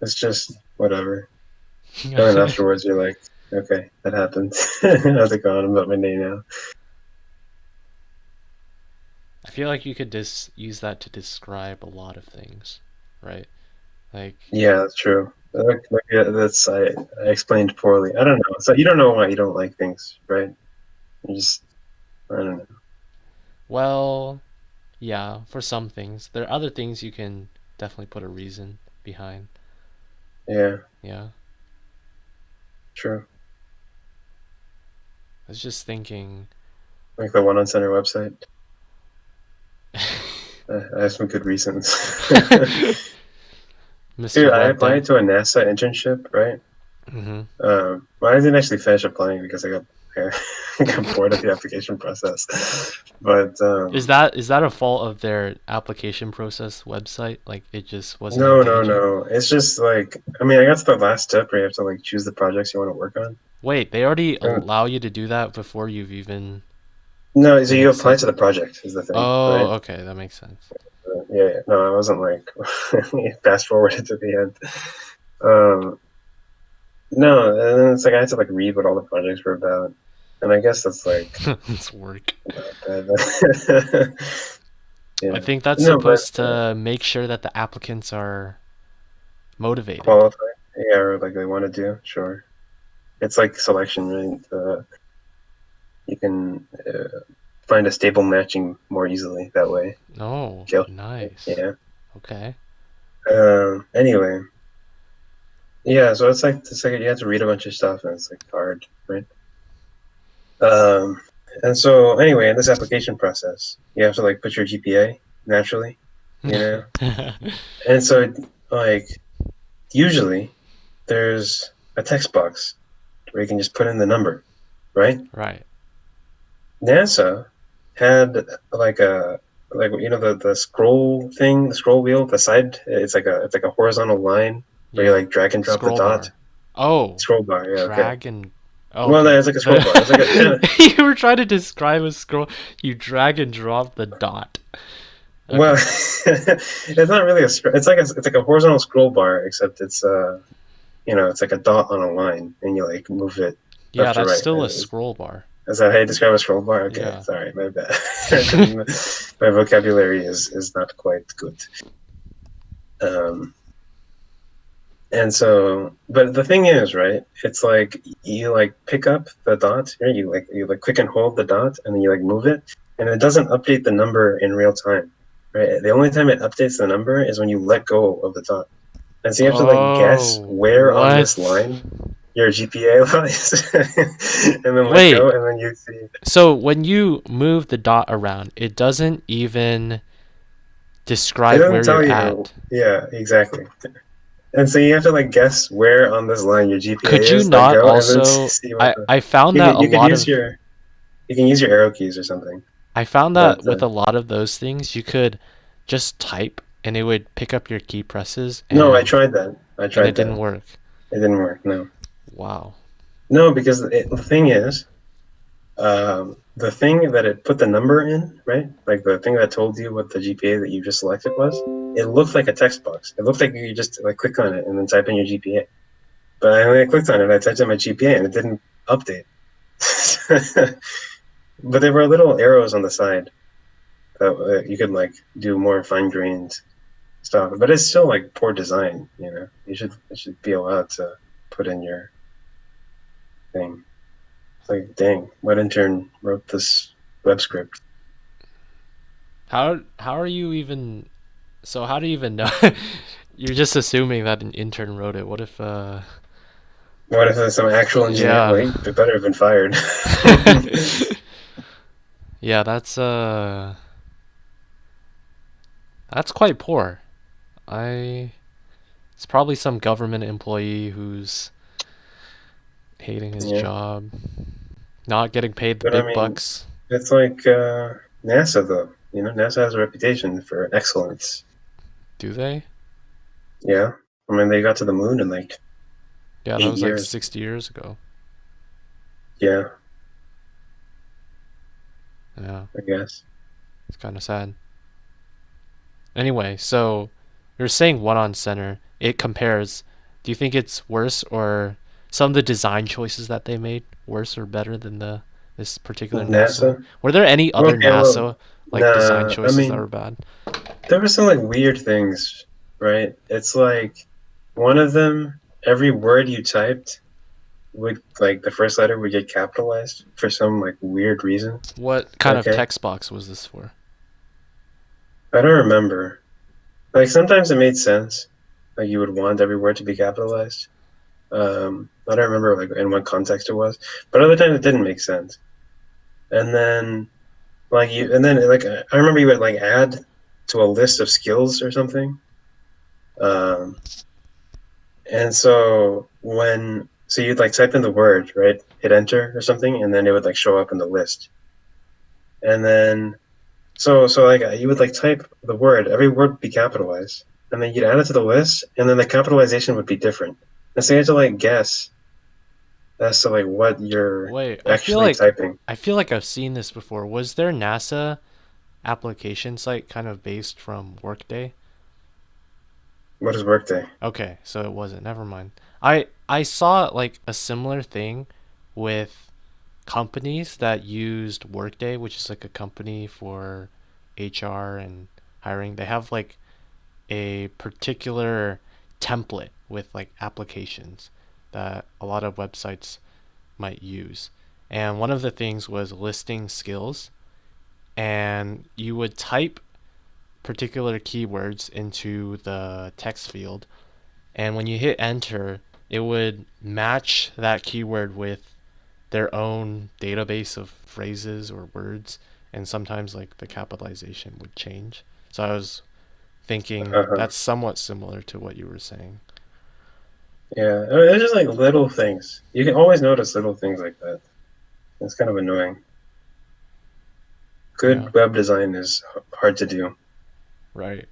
It's just whatever. And then afterwards, you're like, okay, that happened. I have to go on about my day now. I feel like you could use that to describe a lot of things, right? Like, Yeah, that's true. Yeah, that's I explained poorly. I don't know. So you don't know why you don't like things, right? You just I don't know. well, yeah, for some things. There are other things you can definitely put a reason behind. Yeah, Yeah. true. I was just thinking. Like the OneOnCentre website. I have some good reasons. Mr. Dude, I Web applied Dev. to a NASA internship, right? Mm-hmm. Well, I didn't actually finish applying because I got bored of the application process. But Is that a fault of their application process website? Like it just wasn't no, no, engaging? no. It's just like I mean, I got to the last step where you have to like choose the projects you want to work on. Wait, they already And allow you to do that before you've even no, so been you apply to accepted? the project is the thing, Oh, right? okay, that makes sense. Yeah, yeah. No, I wasn't like fast forwarded to the end. Um, no, and then it's like I had to like read what all the projects were about, and I guess that's like It's work. not bad. I Yeah. think that's No, but supposed to make sure that the applicants are motivated. qualify. Yeah, or like they want to do, sure. It's like selection, right? You can find a stable matching more easily that way. Oh, Jail. nice. Yeah. Okay. Anyway, yeah. So it's like you have to read a bunch of stuff, and it's like hard, right? Um, and so anyway, in this application process, you have to like put your GPA naturally, you know. And so like usually there's a text box where you can just put in the number, right? Right. NASA had like the scroll thing, the scroll wheel, the side. It's like a horizontal line where you Yeah. like drag and drop the Scroll dot. bar. Oh, Scroll bar, yeah, okay. drag and. Oh, Well, no, okay. it's like a scroll bar. It's like a kind of You were trying to describe a scroll. You drag and drop the dot. well, Okay. it's not really it's like a horizontal scroll bar, except it's like a dot on a line, and you like move it Yeah, left to that's right. still a scroll bar. Is that how you describe a scroll bar? Okay, Yeah. sorry, my bad. My vocabulary is not quite good. Um, and so, but the thing is, right? It's like you like pick up the dot, right? You like click and hold the dot, and then you like move it, and it doesn't update the number in real time, right? The only time it updates the number is when you let go of the dot, and so you have to like guess Oh, where on this what? line your GPA lies, and then let go, Wait. and then you see. So when you move the dot around, it doesn't even It describe doesn't where tell you're you. at. Yeah, exactly. And so you have to like guess where on this line your GPA Could you is, let not go, and then also see what I the I found you that could a you could lot use of your you can use your arrow keys or something. I found But that with a lot of those things you could just type and it would pick up your key presses no, I tried that. I and it tried didn't that. work. It didn't work. No, Wow. no, because the thing is, the thing that it put the number in, right? Like the thing that told you what the GPA that you just selected was, it looked like a text box. It looked like you just like click on it and then type in your GPA. But when I clicked on it, I typed in my GPA and it didn't update. But there were little arrows on the side that you could like do more fine grained stuff. But it's still like poor design. It should be allowed to put in your thing. It's like, dang, what intern wrote this web script? How are you even so how do you even know? You're just assuming that an intern wrote it. What if What if there's some actual engineer? yeah. Well, he better have been fired. Yeah, that's quite poor. I It's probably some government employee who's hating his Yeah, job, not getting paid the but I big mean, bucks. it's like NASA though. NASA has a reputation for excellence. Do they? Yeah, I mean they got to the moon in like Yeah, that eight was like years. 60 years ago. Yeah, Yeah, I guess. it's kind of sad. Anyway, so you're saying OneOnCentre. it compares, do you think it's worse, or some of the design choices that they made worse or better than the this particular NASA one? NASA. Were there any other Okay, well, NASA like design nah. I choices that were mean, bad? there were some like weird things, right? It's like one of them, every word you typed would like the first letter would get capitalized for some like weird reason. What kind of Okay, text box was this for? I don't remember. Like sometimes it made sense. Like you would want every word to be capitalized. I don't remember like in what context it was, but other times it didn't make sense. And then and then like I remember you would like add to a list of skills or something. Um, and so you'd like type in the word, right? Hit enter or something, and then it would like show up in the list. And then so like you would like type the word, every word would be capitalized, and then you'd add it to the list, and then the capitalization would be different. And so you had to like guess as to like what you're Wait, actually typing. I feel like I've seen this before. Was there NASA application site kind of based from Workday? What is Workday? Okay, so it wasn't. Never mind. I saw like a similar thing with companies that used Workday, which is like a company for HR and hiring. They have like a particular template with like applications that a lot of websites might use. And one of the things was listing skills, and you would type particular keywords into the text field, and when you hit enter, it would match that keyword with their own database of phrases or words, and sometimes like the capitalization would change. So I was thinking Uh-huh. that's somewhat similar to what you were saying. Yeah, I mean, it's just like little things. You can always notice little things like that. It's kind of annoying. Yeah, Good web design is hard to do, right.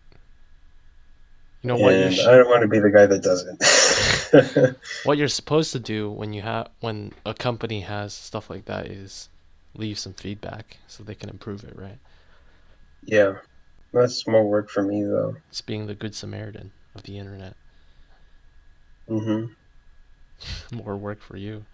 You know what you and I don't want to be the guy that does it. what you're supposed to do when when a company has stuff like that is leave some feedback so they can improve it, right? Yeah, that's more work for me though. It's being the good Samaritan of the internet. Hmm. More work for you.